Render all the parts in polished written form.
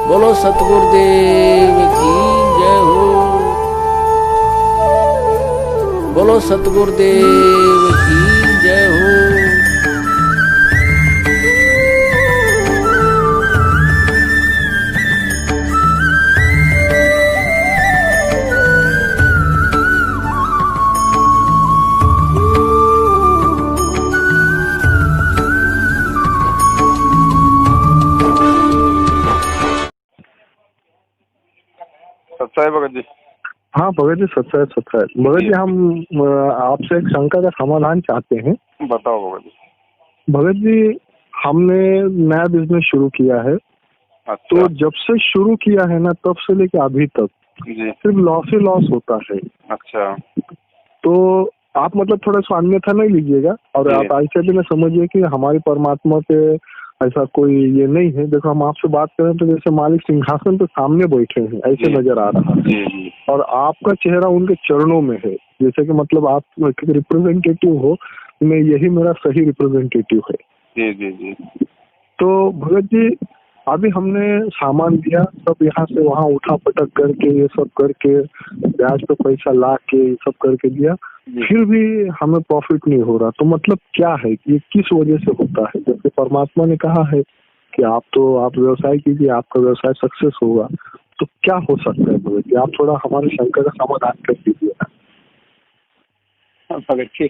बोलो सतगुरुदेव की जय हो। बोलो सतगुरुदेव की जय हो। सच्चा है भगत जी। हाँ भगत जी, सच्चा है सच्चा है भगत जी। हम आपसे एक शंका का समाधान चाहते हैं। बताओ भगत जी। भगत जी, हमने नया बिजनेस शुरू किया है। अच्छा। तो जब से शुरू किया है ना, तब से लेके अभी तक जी। सिर्फ लॉस ही लॉस होता है। अच्छा। तो आप मतलब थोड़ा सा अन्यथा नहीं लीजिएगा, और आप ऐसे भी ना समझिए कि हमारी परमात्मा के ऐसा कोई ये नहीं है। देखो, हम आपसे बात करें तो जैसे मालिक सिंहासन पे सामने बैठे हैं ऐसे नजर आ रहा है, और आपका चेहरा उनके चरणों में है। जैसे कि मतलब आप रिप्रेजेंटेटिव हो, मैं यही मेरा सही रिप्रेजेंटेटिव है। जी जी जी। तो भगत जी, अभी हमने सामान दिया, सब यहाँ से वहाँ उठा पटक करके, ये सब करके, ब्याज पे पैसा ला के ये सब करके दिया, फिर भी हमें प्रॉफिट नहीं हो रहा। तो मतलब क्या है, ये किस वजह से होता है? जैसे परमात्मा ने कहा है कि आप व्यवसाय कीजिए, आपका व्यवसाय सक्सेस होगा। तो क्या हो सकता है भगत जी? आप थोड़ा हमारे शंका का समाधान कर दीजिए। भगत जी,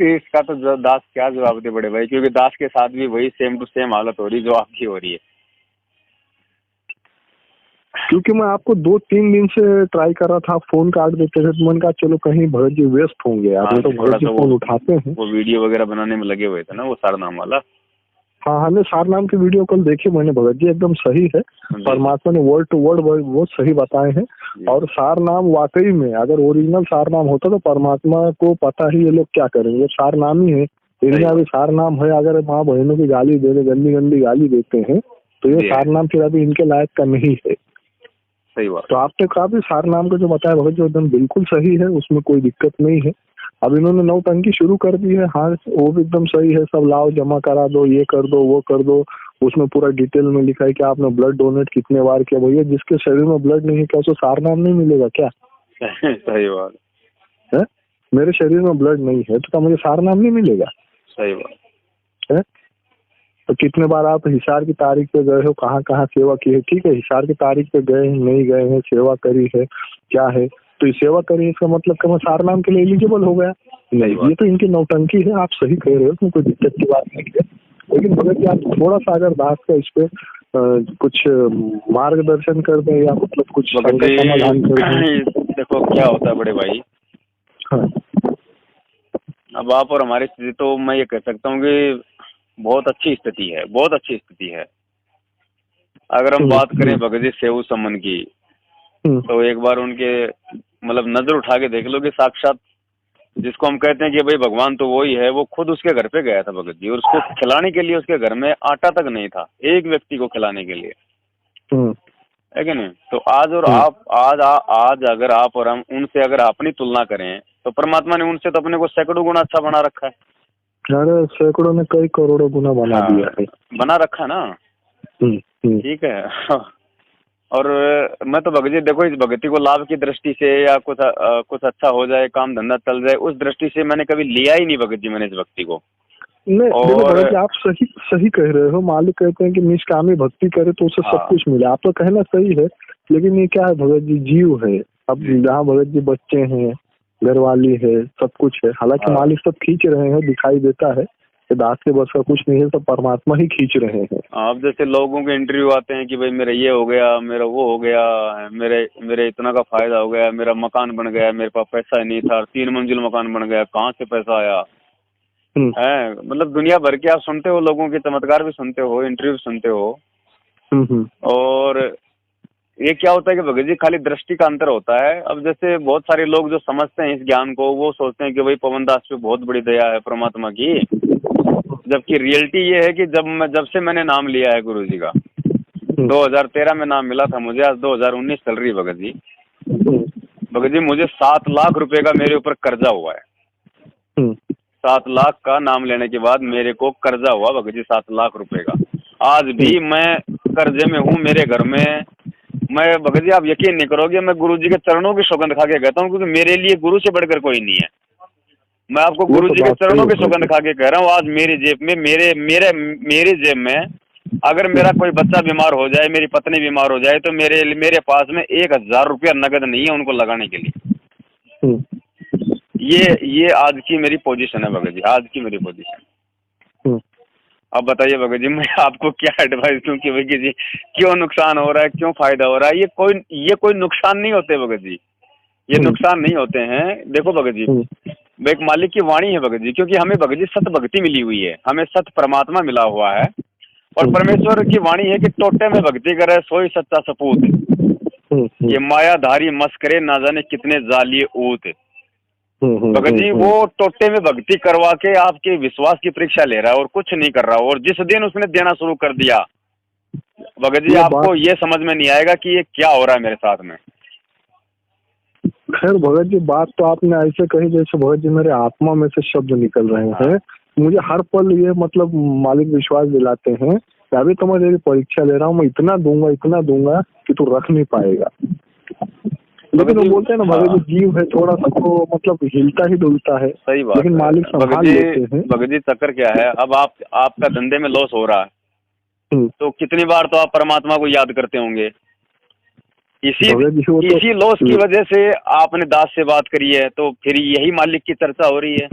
इसका तो दास क्या जवाब दे बड़े भाई, क्योंकि दास के साथ भी वही सेम टू सेम हालत हो रही जो आपकी हो रही है। क्योंकि मैं आपको 2-3 दिन से ट्राई कर रहा था, फोन काट देते थे, तो मैंने कहा चलो कहीं भगत जी व्यस्त होंगे। आप तो भगत जी फोन उठाते हैं। वो वीडियो वगैरह बनाने में लगे हुए थे ना, वो सारनाम वाला। हाँ हाँ, सारनाम की वीडियो कल देखी मैंने भगत जी, एकदम सही है। परमात्मा ने वर्ड टू वर्ड वो सही बताए हैं। और सारनाम वाकई में अगर ओरिजिनल सारनाम होता तो परमात्मा को पता ही ये लोग क्या करेंगे। सारनाम ही है, इनमें अभी सारनाम है। अगर माँ बहनों की गाली दे रहे, गंदी गंदी गाली देते हैं, तो ये सारनाम फिर अभी इनके लायक का नहीं है। सही बात। तो आपने कहा भी सारनाम का जो बताया भगत जी एकदम बिल्कुल सही है, उसमें कोई दिक्कत नहीं है। अब इन्होंने नौटंकी शुरू कर दी है। हाँ, वो भी एकदम सही है। सब लाओ, जमा करा दो, ये कर दो, वो कर दो। उसमें पूरा डिटेल में लिखा है कि आपने ब्लड डोनेट कितने बार किया। भैया, जिसके शरीर में ब्लड नहीं है, क्या उसे सारनाम नहीं मिलेगा क्या? सही बात है। मेरे शरीर में ब्लड नहीं है तो क्या मुझे सारनाम नहीं मिलेगा? सही बात है। तो कितने बार आप हिसार की तारीख पे गए हो, कहाँ कहाँ सेवा की है? ठीक है, हिसार की तारीख पे गए हैं, नहीं गए हैं, सेवा करी है, क्या है? तो ये सेवा करी, इसका मतलब कि मैं सारनाम के लिए एलिजिबल हो गया? नहीं, ये तो इनकी नौटंकी है। आप सही कह रहे हो, इसमें कोई दिक्कत की बात नहीं है। लेकिन भगत जी, आप थोड़ा सा अगर दास का इस पे कुछ मार्गदर्शन कर दें, या मतलब कुछ समाधान कर दें। देखो क्या होता है बड़े भाई। हाँ। अब आप और हमारी स्थिति, तो मैं ये कह सकता हूँ कि बहुत अच्छी स्थिति है, बहुत अच्छी स्थिति है। अगर हम बात करें भगत जी सेऊ समन की, तो एक बार उनके मतलब नजर उठा के देख लो कि साक्षात जिसको हम कहते हैं कि भाई भगवान तो वही है, वो खुद उसके घर पे गया था भगत जी, और उसको खिलाने के लिए उसके घर में आटा तक नहीं था, एक व्यक्ति को खिलाने के लिए, है कि नहीं? तो आज और आज अगर आप और हम उनसे अगर अपनी तुलना करें, तो परमात्मा ने उनसे तो अपने को सैकड़ों गुना अच्छा बना रखा है। अरे सैकड़ों ने कई करोड़ों गुना बना दिया है, बना रखा ना। ठीक है। और मैं तो भगत जी देखो, इस भगती को लाभ की दृष्टि से या कुछ अच्छा हो जाए, काम धंधा चल जाए, उस दृष्टि से मैंने कभी लिया ही नहीं भगत जी, मैंने इस भक्ति को। नहीं, देखो भगत जी, आप सही कह रहे हो। मालिक कहते हैं कि निष्कामी भक्ति करे तो उसे सब कुछ मिले। आप तो कहना सही है, लेकिन ये क्या है भगत जी, जीव है। अब जहाँ भगत जी बच्चे हैं, घरवाली है, सब कुछ है। हालांकि मालिक सब खींच रहे हैं, दिखाई देता है कि दास के बस का कुछ नहीं है, सब परमात्मा ही खींच रहे हैं। अब जैसे लोगों के इंटरव्यू आते हैं कि भाई मेरा ये हो गया, मेरा वो हो गया, मेरे इतना का फायदा हो गया, मेरा मकान बन गया, मेरे पास पैसा ही नहीं था, 3 मंजिल मकान बन गया, कहाँ से पैसा आया है। मतलब दुनिया भर के आप सुनते हो, लोगों के चमत्कार भी सुनते हो, इंटरव्यू सुनते हो। और ये क्या होता है कि भगत जी खाली दृष्टि का अंतर होता है। अब जैसे बहुत सारे लोग जो समझते हैं इस ज्ञान को, वो सोचते हैं कि भाई पवन दास पे बहुत बड़ी दया है परमात्मा की, जबकि रियलिटी ये है कि जब से मैंने नाम लिया है गुरु जी का, 2013 में नाम मिला था मुझे, आज 2019 चल रही है भगत जी। भगत जी, मुझे 7 लाख रुपए का मेरे ऊपर कर्जा हुआ है। 7 लाख का नाम लेने के बाद मेरे को कर्जा हुआ भगत जी, 7 लाख रुपए का। आज भी मैं कर्जे में हूँ मेरे घर में। मैं भगत जी आप यकीन नहीं करोगे, मैं गुरु जी के चरणों की सौगंध खा के कहता हूँ, क्योंकि मेरे लिए गुरु से बढ़कर कोई नहीं है। मैं आपको गुरु जी के चरणों की सौगंध खा के कह रहा हूँ, आज मेरी जेब में मेरे जेब में अगर मेरा कोई बच्चा बीमार हो जाए, मेरी पत्नी बीमार हो जाए, तो मेरे पास में 1000 रुपया नगद नहीं है उनको लगाने के लिए। ये आज की मेरी पोजीशन है भगत जी, आज की मेरी पोजीशन। अब बताइए भगत जी मैं आपको क्या एडवाइस दूं कि भगत जी क्यों नुकसान हो रहा है, क्यों फायदा हो रहा है? ये कोई नुकसान नहीं होते भगत जी, ये नुकसान नहीं होते हैं। देखो भगत जी, एक मालिक की वाणी है भगत जी, क्योंकि हमें भगत जी सत भक्ति मिली हुई है, हमें सत परमात्मा मिला हुआ है, और परमेश्वर की वाणी है कि टोटे में भक्ति करे सोई सच्चा सपूत, ये मायाधारी मस्करे ना जाने कितने जालिए ऊत। भगत जी वो टोटे में भक्ति करवा के आपके विश्वास की परीक्षा ले रहा है और कुछ नहीं कर रहा, और जिस दिन उसने देना शुरू कर दिया भगत जी आपको ये समझ में नहीं आएगा कि ये क्या हो रहा है मेरे साथ में। खैर भगत जी बात तो आपने ऐसे कही जैसे भगत जी मेरे आत्मा में से शब्द निकल रहे हैं। मुझे हर पल ये मतलब मालिक विश्वास दिलाते हैं कि अभी तो मैं तेरी परीक्षा ले रहा हूँ, मैं इतना दूंगा कि तू रख नहीं पाएगा। लेकिन वो बोलते हैं ना भगत जी जीव है थोड़ा सा तो मतलब हिलता ही डुलता है। सही बात, लेकिन मालिक संभाल लेते हैं। भगत जी चक्कर क्या है, अब आपका धंधे में लॉस हो रहा है तो कितनी बार तो आप परमात्मा को याद करते होंगे। इसी लॉस की वजह से आपने दास से बात करी है, तो फिर यही मालिक की चर्चा हो रही है।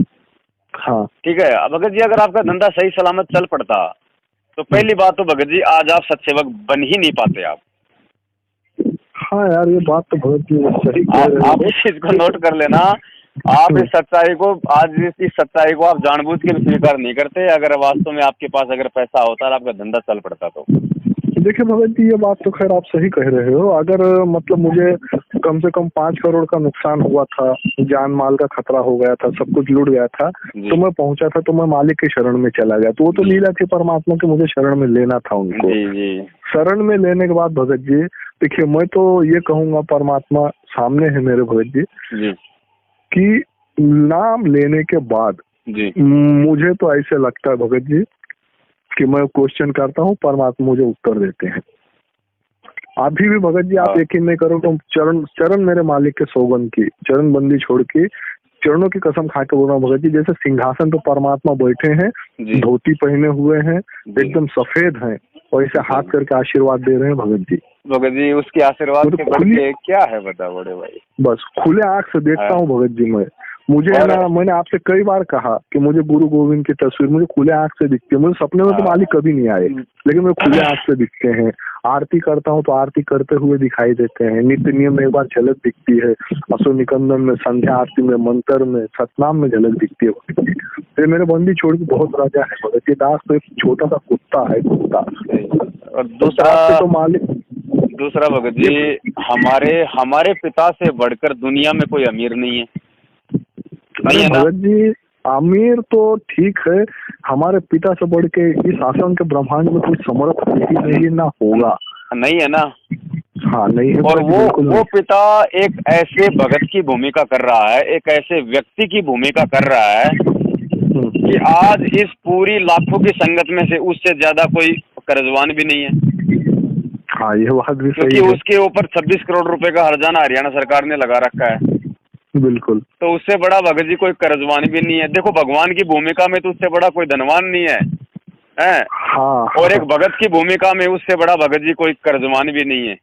हाँ ठीक है। अब भगत जी अगर आपका धंधा सही सलामत चल पड़ता तो पहली बात तो भगत जी आज आप सत्सेवक बन ही नहीं पाते आप। हाँ यार ये बात तो भगत जी सही कह रहे हैं। आप इस चीज को नोट कर लेना, आप इस सच्चाई को आज इस सच्चाई को आप जानबूझ के भी स्वीकार नहीं करते। अगर वास्तव में आपके पास अगर पैसा होता और आपका धंधा चल पड़ता तो देखिए भगत जी ये बात तो खैर आप सही कह रहे हो। अगर मतलब मुझे कम से कम 5 करोड़ का नुकसान हुआ था, जान माल का खतरा हो गया था, सब कुछ लूट गया था, तो मैं पहुंचा था तो मैं मालिक के शरण में चला गया। तो वो तो लीला थी परमात्मा की, मुझे शरण में लेना था उनको। शरण में लेने के बाद भगत जी देखिए मैं तो ये कहूंगा परमात्मा सामने है मेरे भगत जी कि नाम लेने के बाद मुझे तो ऐसे लगता है भगत जी कि मैं क्वेश्चन करता हूँ, परमात्मा मुझे उत्तर देते हैं। अभी भी भगत जी आप यकीन नहीं करो तो चरण मेरे मालिक के सौगंध की चरण बंदी छोड़ के चरणों की कसम खा के बोल रहा हूँ भगत जी, जैसे सिंहासन पे परमात्मा बैठे हैं, धोती पहने हुए हैं, एकदम सफेद हैं, और ऐसे हाथ करके आशीर्वाद दे रहे हैं भगत जी। भगत जी उसके आशीर्वाद के बढ़के क्या है बता बड़े भाई। बस खुले आंख से देखता हूँ भगत जी मुझे ना, मैंने आपसे कई बार कहा कि मुझे गुरु गोविंद की तस्वीर मुझे खुले आंख से दिखती है। मुझे सपने में तो मालिक कभी नहीं आए, लेकिन मुझे खुले आंख से दिखते हैं। आरती करता हूँ तो आरती करते हुए दिखाई देते हैं। नित्य नियम में एक बार झलक दिखती है, असुर निकंदन में, संध्या आरती में, मंत्र में, सतनाम में झलक दिखती है। फिर मेरे बंदी छोड़ के बहुत राजा है भगत जी। दास तो एक छोटा सा कुत्ता है, कुत्ता। और दूसरा भगत जी हमारे पिता से बढ़कर दुनिया में कोई अमीर नहीं है। अरे भगत जी अमीर तो ठीक है, हमारे पिता से बढ़ के इस आश्रम के ब्रह्मांड में कोई समर्थ नहीं ना होगा, नहीं है ना। हाँ नहीं है। और वो पिता एक ऐसे भगत की भूमिका कर रहा है, एक ऐसे व्यक्ति की भूमिका कर रहा है कि आज इस पूरी लाखों की संगत में से उससे ज्यादा कोई कर्जवान भी नहीं है। हाँ ये बात भी सही है, क्योंकि उसके ऊपर 26 करोड़ रुपए का हर्जाना हरियाणा सरकार ने लगा रखा है। बिल्कुल। तो उससे बड़ा भगत जी कोई कर्जवान भी नहीं है। देखो भगवान की भूमिका में तो उससे बड़ा कोई धनवान नहीं है, हैं? हाँ, और एक भगत की भूमिका में उससे बड़ा भगत जी कोई कर्जवान भी नहीं है।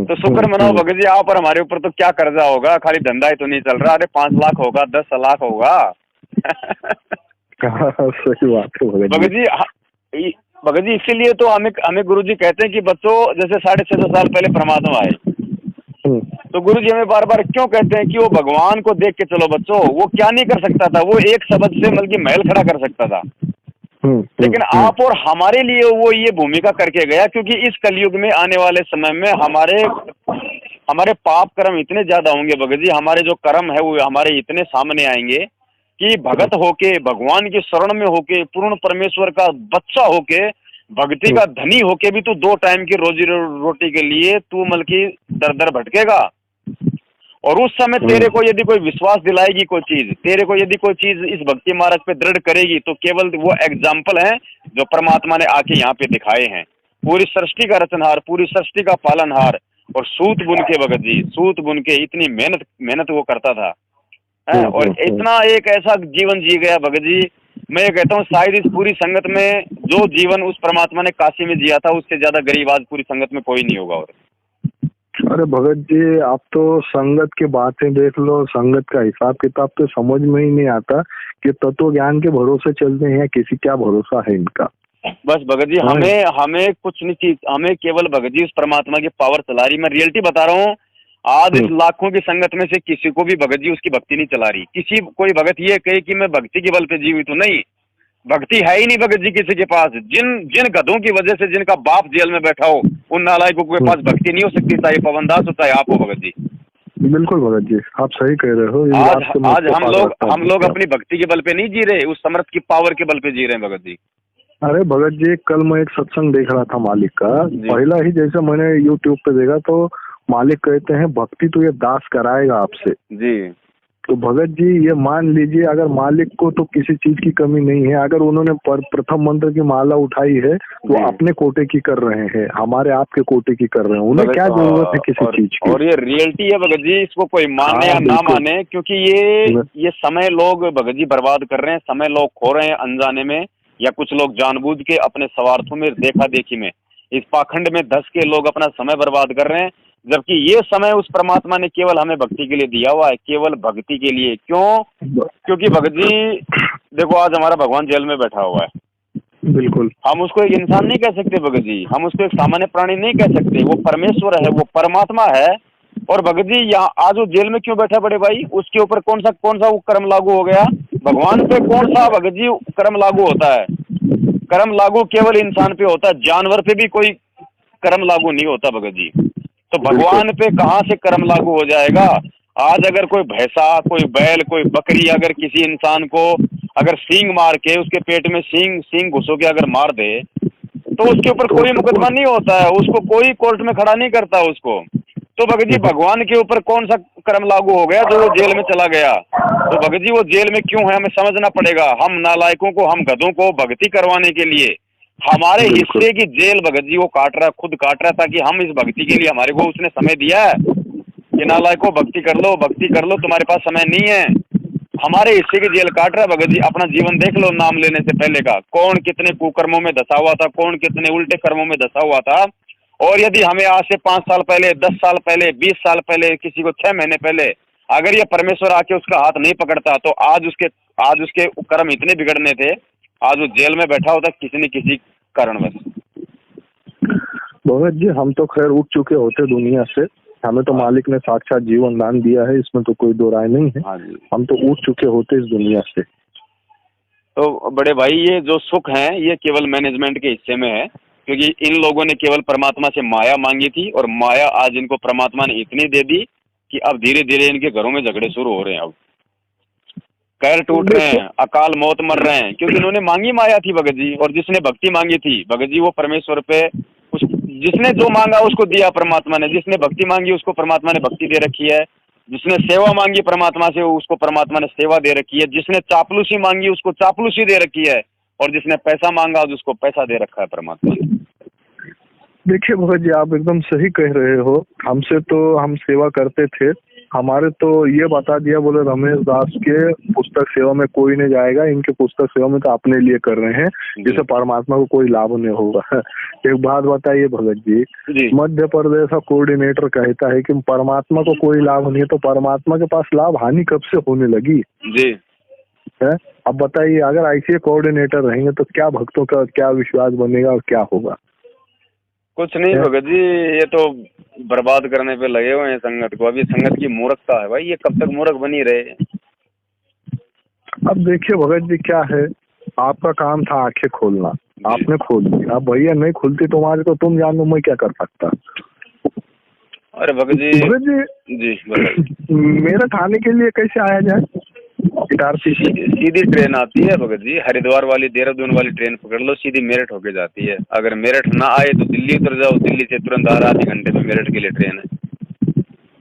तो शुक्र मनाओ भगत जी आप और हमारे ऊपर तो क्या कर्जा होगा, खाली धंधा ही तो नहीं चल रहा। अरे 5 लाख होगा, 10 लाख होगा। सही बात है भगत जी इसीलिए तो हमें गुरु जी कहते हैं कि बच्चों जैसे 650 साल पहले परमात्मा आए तो गुरु जी हमें बार बार क्यों कहते हैं कि वो भगवान को देख के चलो बच्चों। वो क्या नहीं कर सकता था, वो एक शब्द से बल्कि महल खड़ा कर सकता था, लेकिन आप और हमारे लिए वो ये भूमिका करके गया। क्योंकि इस कलयुग में आने वाले समय में हमारे पाप कर्म इतने ज्यादा होंगे भगत जी, हमारे जो कर्म है वो हमारे इतने सामने आएंगे कि भगत होके, भगवान की शरण में होके, पूर्ण परमेश्वर का बच्चा होके, भक्ति का धनी होके भी तू 2 टाइम की रोजी रोटी के लिए तू बल्कि दर दर भटकेगा। और उस समय तेरे को यदि कोई विश्वास दिलाएगी कोई चीज, तेरे को यदि कोई चीज इस भक्ति मार्ग पे दृढ़ करेगी, तो केवल वो एग्जाम्पल है जो परमात्मा ने आके यहाँ पे दिखाए हैं। पूरी सृष्टि का रचनहार, पूरी सृष्टि का पालनहार, और सूत बुन के भगत जी, सूत बुन के इतनी मेहनत वो करता था है, और इतना एक ऐसा जीवन जी गया भगत जी। मैं ये कहता हूँ शायद इस पूरी संगत में जो जीवन उस परमात्मा ने काशी में जिया था उससे ज्यादा गरीब आज पूरी संगत में कोई नहीं होगा। और अरे भगत जी, आप तो संगत की बातें देख लो, संगत का हिसाब किताब तो समझ में ही नहीं आता कि तत्व ज्ञान के भरोसे चलते हैं या किसी क्या भरोसा है इनका। बस भगत जी हमें कुछ नहीं चीज, हमें केवल भगत जी उस परमात्मा की पावर चला रही। मैं रियलिटी बता रहा हूँ, आज इस लाखों की संगत में से किसी को भी भगत जी उसकी भक्ति नहीं चला रही। किसी कोई भगत ये कहे कि मैं भक्ति के बल पे जीवित हूँ, नहीं, भक्ति है ही नहीं भगत जी किसी के पास। जिन गधों की वजह से जिनका बाप जेल में बैठा हो, उन नालायकों के पास भक्ति नहीं हो सकती, चाहे पवन दास हो चाहे आप हो भगत जी। बिल्कुल भगत जी, आप सही कह रहे हो। आज हम लोग अपनी भक्ति के बल पे नहीं जी रहे, उस समर्थ की पावर के बल पे जी रहे हैं भगत जी। अरे भगत जी, कल मैं एक सत्संग देख रहा था मालिक का, पहला ही जैसे मैंने YouTube पे देखा तो मालिक कहते हैं भक्ति तो ये दास कराएगा आपसे जी। तो भगत जी ये मान लीजिए, अगर मालिक को तो किसी चीज की कमी नहीं है, अगर उन्होंने प्रथम मंत्र की माला उठाई है वो अपने कोटे की कर रहे हैं, हमारे आपके कोटे की कर रहे हैं, उन्हें क्या जरूरत है किसी चीज की। और ये रियलिटी है भगत जी, इसको कोई माने या ना माने, क्योंकि ये समय लोग भगत जी बर्बाद कर रहे हैं, समय लोग खो रहे हैं अनजाने में, या कुछ लोग जानबूझ के अपने स्वार्थों में, देखा देखी में, इस पाखंड में धस के लोग अपना समय बर्बाद कर रहे हैं। जबकि ये समय उस परमात्मा ने केवल हमें भक्ति के लिए दिया हुआ है, केवल भक्ति के लिए। क्यों? क्योंकि भगत जी देखो, आज हमारा भगवान जेल में बैठा हुआ है, बिल्कुल, हम उसको एक इंसान नहीं कह सकते भगत जी, हम उसको एक सामान्य प्राणी नहीं कह सकते, वो परमेश्वर है, वो परमात्मा है। और भगत जी यहाँ आज वो जेल में क्यों बैठा बड़े भाई, उसके ऊपर कौन सा वो कर्म लागू हो गया? भगवान पे कौन सा भगत जी कर्म लागू होता है? कर्म लागू केवल इंसान पे होता है, जानवर पे भी कोई कर्म लागू नहीं होता भगत जी। तो भगवान पे कहाँ से कर्म लागू हो जाएगा? आज अगर कोई भैंसा, कोई बैल, कोई बकरी अगर किसी इंसान को अगर सींग मार के उसके पेट में सींग घुसो के अगर मार दे तो उसके ऊपर कोई मुकदमा नहीं होता है, उसको कोई कोर्ट में खड़ा नहीं करता उसको। तो भगत जी भगवान के ऊपर कौन सा कर्म लागू हो गया जो वो जेल में चला गया? तो भगत जी वो जेल में क्यों है हमें समझना पड़ेगा। हम नालायकों को, हम गधों को भक्ति करवाने के लिए हमारे हिस्से की जेल भगत जी वो खुद काट रहा, ताकि हम इस भक्ति के लिए, हमारे को उसने समय दिया है कि नालायकों भक्ति कर लो, तुम्हारे पास समय नहीं है। हमारे हिस्से की जेल काट रहा है भगत जी। अपना जीवन देख लो नाम लेने से पहले का, कौन कितने कुकर्मों में धसा हुआ था, कौन कितने उल्टे कर्मों में धसा हुआ था। और यदि हमें आज से 5 साल पहले, 10 साल पहले, 20 साल पहले, किसी को 6 महीने पहले अगर ये परमेश्वर आके उसका हाथ नहीं पकड़ता तो आज उसके कर्म इतने बिगड़ने थे, आज वो जेल में बैठा होता किसी न किसी कारणवश। भगत जी हम तो खैर उठ चुके होते दुनिया से, हमें तो मालिक ने साक्षात जीवन दान दिया है, इसमें तो कोई दो राय नहीं है। हम तो उठ चुके होते इस दुनिया से। तो बड़े भाई ये जो सुख है ये केवल मैनेजमेंट के हिस्से में है, क्योंकि इन लोगों ने केवल परमात्मा से माया मांगी थी और माया आज इनको परमात्मा ने इतनी दे दी कि अब धीरे धीरे इनके घरों में झगड़े शुरू हो रहे हैं, अब पैर टूट रहे हैं, अकाल मौत मर रहे हैं, क्योंकि इन्होंने मांगी माया थी भगत जी। और जिसने भक्ति मांगी थी भगत जी वो परमेश्वर पे जिसने जो मांगा उसको दिया परमात्मा ने, जिसने भक्ति मांगी उसको परमात्मा ने भक्ति दे रखी है, जिसने सेवा मांगी परमात्मा से उसको परमात्मा ने सेवा दे रखी है, जिसने चापलूसी मांगी उसको चापलूसी दे रखी है, और जिसने पैसा मांगा उसको पैसा दे रखा है परमात्मा ने। देखिए भगत जी आप एकदम सही कह रहे हो। हमसे तो हम सेवा करते थे, हमारे तो ये बता दिया, बोले रमेश दास के पुस्तक सेवा में कोई नहीं जाएगा, इनके पुस्तक सेवा में तो अपने लिए कर रहे हैं, जिससे परमात्मा को कोई लाभ नहीं होगा। एक बात बताइए भगत जी, मध्य प्रदेश का कोऑर्डिनेटर कहता है कि परमात्मा को कोई लाभ नहीं है, तो परमात्मा के पास लाभ हानि कब से होने लगी जी है? अब बताइए, अगर ऐसे कोऑर्डिनेटर रहेंगे तो क्या भक्तों का क्या विश्वास बनेगा और क्या होगा? कुछ नहीं भगत जी, ये तो बर्बाद करने पे लगे हुए हैं संगत को। अभी संगत की मूर्खता है भाई, ये कब तक मूर्ख बनी रहे। अब देखिए भगत जी क्या है, आपका काम था आंखें खोलना, आपने खोल दी, अब भैया नहीं खुलती तुम्हारी तो तुम जानो मैं क्या कर सकता। अरे भगत जी मेरठ आने के लिए कैसे आया जाए? सीधी ट्रेन आती है भगत जी, हरिद्वार वाली, देहरादून वाली ट्रेन पकड़ लो, सीधी मेरठ होके जाती है। अगर मेरठ ना आए तो दिल्ली उतर जाओ, दिल्ली से तुरंत आधे घंटे में मेरठ के लिए ट्रेन है।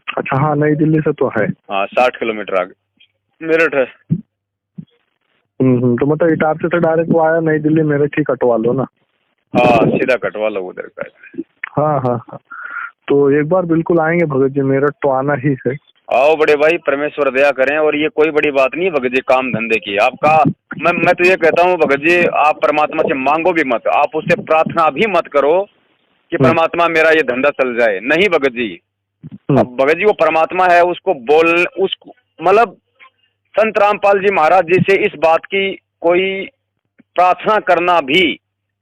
अच्छा हाँ, नई दिल्ली से तो है, हाँ 60 किलोमीटर आगे मेरठ है। तो मतलब इटारसी से डायरेक्ट वो आया नई दिल्ली मेरठ ही कटवा लो ना। हाँ सीधा कटवा लो उधर का। हाँ हाँ हाँ, तो एक बार बिल्कुल आएंगे भगत जी, मेरठ तो आना ही है। आओ बड़े भाई, परमेश्वर दया करें। और ये कोई बड़ी बात नहीं है भगत जी, काम धंधे की आपका। मैं तो ये कहता हूँ भगत जी, आप परमात्मा से मांगो भी मत, आप उससे प्रार्थना भी मत करो कि परमात्मा मेरा ये धंधा चल जाए। नहीं भगत जी, अब भगत जी वो परमात्मा है, उसको उसको मतलब संत रामपाल जी महाराज जी से इस बात की कोई प्रार्थना करना भी,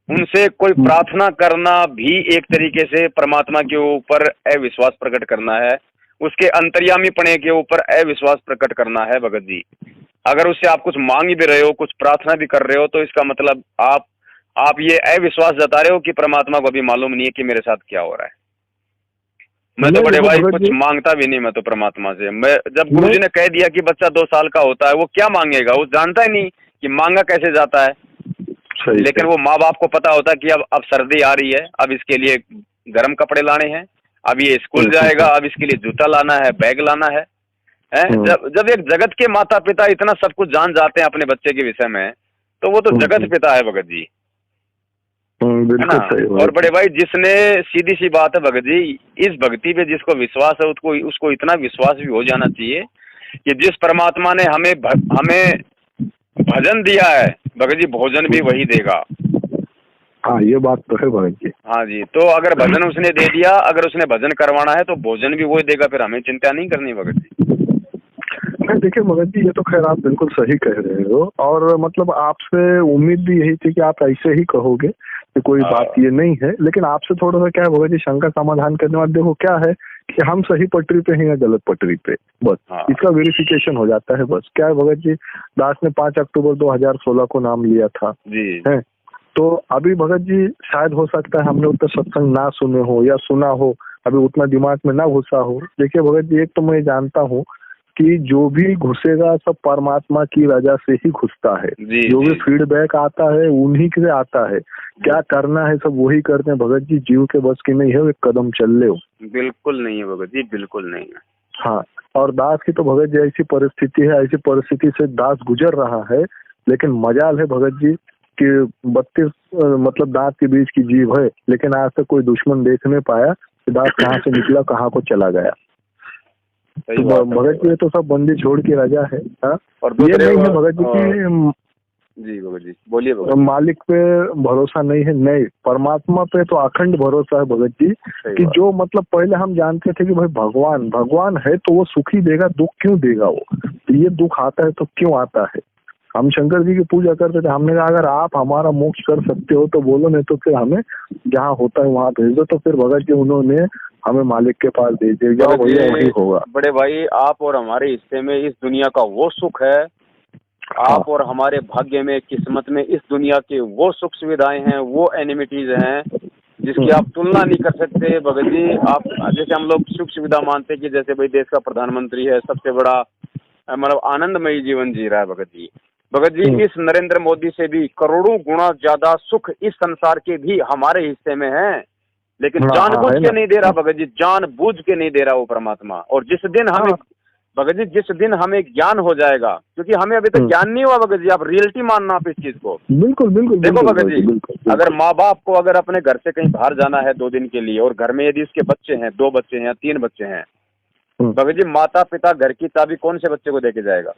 उनसे कोई प्रार्थना करना भी एक तरीके से परमात्मा के ऊपर अविश्वास प्रकट करना है, उसके अंतर्यामी पने के ऊपर अविश्वास प्रकट करना है भगत जी। अगर उससे आप कुछ मांग भी रहे हो, कुछ प्रार्थना भी कर रहे हो, तो इसका मतलब आप ये अविश्वास जता रहे हो कि परमात्मा को अभी मालूम नहीं है कि मेरे साथ क्या हो रहा है। मैं तो बड़े भाई कुछ मांगता भी नहीं मैं तो परमात्मा से। मैं जब गुरुजी ने कह दिया कि बच्चा 2 साल का होता है, वो क्या मांगेगा, वो जानता ही नहीं कि मांगा कैसे जाता है। लेकिन वो माँ बाप को पता होता है कि अब सर्दी आ रही है, अब इसके लिए गर्म कपड़े लाने हैं, अब ये स्कूल जाएगा, अब इसके लिए जूता लाना है, बैग लाना है। जब एक जगत के माता पिता इतना सब कुछ जान जाते हैं अपने बच्चे के विषय में, तो वो तो जगत पिता है भगत जी, है ना। और बड़े भाई जिसने, सीधी सी बात है भगत जी, इस भक्ति पे जिसको विश्वास है उसको इतना विश्वास भी हो जाना चाहिए कि जिस परमात्मा ने हमें भजन दिया है भगत जी, भोजन भी वही देगा। हाँ ये बात तो है भगत जी। हाँ जी, तो अगर भजन उसने दे दिया, अगर उसने भजन करवाना है तो भोजन भी वही देगा, फिर हमें चिंता नहीं करनी भगत जी। देखिए भगत जी, ये तो खैर आप बिल्कुल सही कह रहे हो, और मतलब आपसे उम्मीद भी यही थी कि आप ऐसे ही कहोगे कि कोई बात ये नहीं है। लेकिन आपसे थोड़ा सा क्या है भगत जी, शंका समाधान करने वाले, देखो क्या है कि हम सही पटरी पे हैं या गलत पटरी पे, बस इसका वेरिफिकेशन हो जाता है। बस क्या है भगत जी, दास ने 5 अक्टूबर 2016 को नाम लिया था जी, है, तो अभी भगत जी शायद हो सकता है हमने उतना सत्संग ना सुने हो, या सुना हो अभी उतना दिमाग में ना घुसा हो। देखिए भगत जी, एक तो मैं जानता हूँ कि जो भी घुसेगा सब परमात्मा की रजा से ही घुसता है। जो भी फीडबैक आता है उन्हीं से आता है, क्या करना है सब वही करते हैं भगत जी। जीव के बस की नहीं है, एक कदम चल ले। बिल्कुल नहीं है भगत जी, बिल्कुल नहीं है। हाँ, और दास की तो भगत जी ऐसी परिस्थिति है, ऐसी परिस्थिति से दास गुजर रहा है, लेकिन मजाल है भगत जी कि 32 मतलब दांत के बीच की जीव है, लेकिन आज तक कोई दुश्मन देख नहीं पाया कि दास कहाँ से निकला कहाँ को चला गया। तो भगत जी तो सब बंदी छोड़ के राजा है। और ये नहीं है भगत जी की, जी भगत जी बोलिए। मालिक पे भरोसा नहीं है, नहीं परमात्मा पे तो अखंड भरोसा है भगत जी कि जो मतलब पहले हम जानते थे कि भाई भगवान है तो वो सुखी देगा, दुख क्यों देगा वो, तो ये दुख आता है तो क्यों आता है। हम शंकर जी की पूजा करते थे, हमने कहा अगर आप हमारा मोक्ष कर सकते हो तो बोलो, नहीं तो फिर हमें जहाँ होता है वहाँ भेज दो। तो फिर भगत जी उन्होंने हमें मालिक के पास भेज दिया, वही होगा। बड़े भाई आप और हमारे हिस्से में इस दुनिया का वो सुख है, आप और हमारे भाग्य में, किस्मत में इस दुनिया के वो सुख सुविधाएं हैं, वो एनिमिटीज हैं जिसकी आप तुलना नहीं कर सकते भगत जी। आप जैसे हम लोग सुख सुविधा मानते हैं कि जैसे भाई देश का प्रधानमंत्री है, सबसे बड़ा मतलब आनंदमयी जीवन जी रहा है भगत जी। भगत जी इस नरेंद्र मोदी से भी करोड़ों गुना ज्यादा सुख इस संसार के भी हमारे हिस्से में है, लेकिन जानबूझ के नहीं दे रहा भगत जी, जानबूझ के नहीं दे रहा वो परमात्मा। और जिस दिन हमें भगत जी, जिस दिन हमें ज्ञान हो जाएगा, क्योंकि हमें अभी तक ज्ञान नहीं हुआ भगत जी, आप रियलिटी मानना आप इस चीज को। बिल्कुल बिल्कुल देखो भगत जी, अगर माँ बाप को अगर अपने घर से कहीं बाहर जाना है 2 दिन के लिए, और घर में यदि उसके बच्चे हैं, 2 बच्चे हैं या 3 बच्चे हैं, भगत जी माता पिता घर की चाबी कौन से बच्चे को देके जाएगा?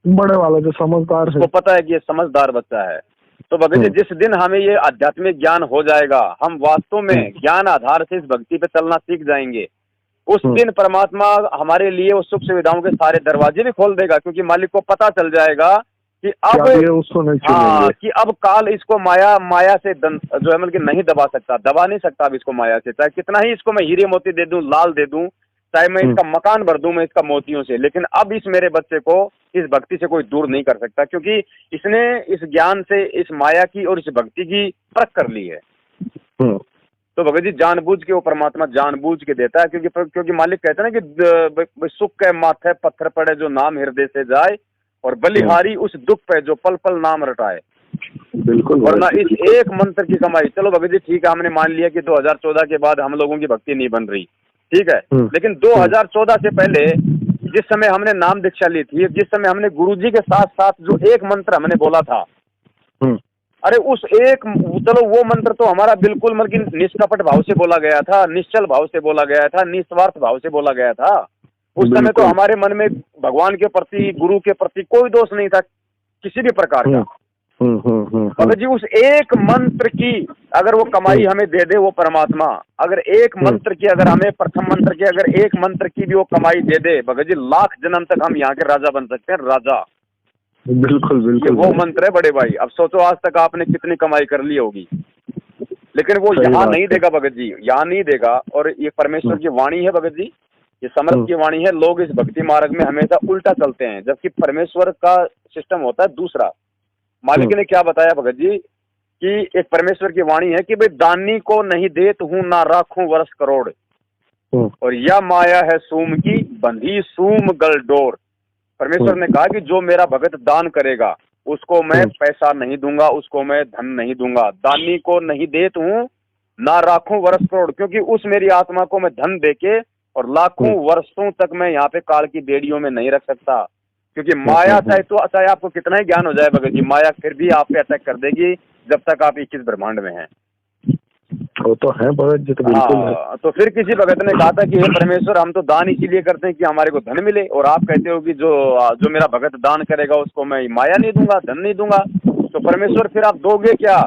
बड़े वाला जो समझदार है, उसको पता है कि ये समझदार बच्चा है। तो भगत जी जिस दिन हमें ये आध्यात्मिक ज्ञान हो जाएगा, हम वास्तव में ज्ञान आधार से इस भक्ति पे चलना सीख जाएंगे, उस दिन परमात्मा हमारे लिए उस सुख सुविधाओं के सारे दरवाजे भी खोल देगा, क्योंकि मालिक को पता चल जाएगा कि अब उसको नहीं कि अब काल इसको माया से जो है मतलब नहीं दबा नहीं सकता अब इसको माया से। चाहे कितना ही इसको मैं हीरे मोती दे दूं, लाल दे दूं, चाहे मैं इसका मकान भर दूं मैं इसका मोतियों से, लेकिन अब इस मेरे बच्चे को इस भक्ति से कोई दूर नहीं कर सकता, क्योंकि इसने इस ज्ञान से इस माया की और इस भक्ति की परख कर ली है। तो भगत जी जानबूझ के वो परमात्मा जानबूझ के देता है, क्योंकि मालिक कहते हैं ना कि सुख के माथे पत्थर पड़े जो नाम हृदय से जाए, और बलिहारी उस दुख पे जो पल पल नाम रटाए। बिल्कुल, वरना इस एक मंत्र की कमाई। चलो भगत जी ठीक है, हमने मान लिया कि 2014 के बाद हम लोगों की भक्ति नहीं बन रही, ठीक है, लेकिन 2014 से पहले जिस समय हमने नाम दीक्षा ली थी, जिस समय हमने गुरुजी के साथ साथ जो एक मंत्र हमने बोला था, अरे उस एक, चलो वो मंत्र तो हमारा बिल्कुल मतलब निष्कपट भाव से बोला गया था, निश्चल भाव से बोला गया था, निस्वार्थ भाव से बोला गया था। उस समय तो हमारे मन में भगवान के प्रति, गुरु के प्रति कोई दोष नहीं था किसी भी प्रकार का। भगत जी उस एक मंत्र की अगर वो कमाई हमें दे दे वो परमात्मा, अगर एक मंत्र की, अगर हमें प्रथम मंत्र की अगर एक मंत्र की भी वो कमाई दे दे भगत जी, लाख जन्म तक हम यहाँ के राजा बन सकते हैं, राजा। बिल्कुल बिल्कुल, वो मंत्र है बड़े भाई। अब सोचो आज तक आपने कितनी कमाई कर ली होगी, लेकिन वो यहाँ नहीं देगा भगत जी, यहाँ नहीं देगा। और ये परमेश्वर की वाणी है भगत जी, ये समर्थ की वाणी है। लोग इस भक्ति मार्ग में हमेशा उल्टा चलते हैं, जबकि परमेश्वर का सिस्टम होता है दूसरा। मालिक ने क्या बताया भगत जी कि एक परमेश्वर की वाणी है कि भाई दानी को नहीं देत हूं ना राखूं वर्ष करोड़, और यह माया है सूम की बंधी सूम गल डोर। परमेश्वर ने कहा कि जो मेरा भगत दान करेगा उसको मैं पैसा नहीं दूंगा, उसको मैं धन नहीं दूंगा। दानी को नहीं देत हूं ना राखूं वर्ष करोड़, क्योंकि उस मेरी आत्मा को मैं धन देके और लाखों वर्षों तक मैं यहाँ पे काल की बेड़ियों में नहीं रख सकता। क्योंकि माया चाहे आपको कितना ही ज्ञान हो जाए भगत जी, माया फिर भी आप पे अटैक कर देगी जब तक आप 21 ब्रह्मांड में हैं। वो तो है भगत जी, तो बिल्कुल है। तो फिर किसी भगत ने कहा था कि हे परमेश्वर, हम तो दान इसीलिए करते हैं कि हमारे को धन मिले, और आप कहते हो कि जो मेरा भगत दान करेगा उसको मैं माया नहीं दूंगा, धन नहीं दूंगा, तो परमेश्वर फिर आप दोगे क्या?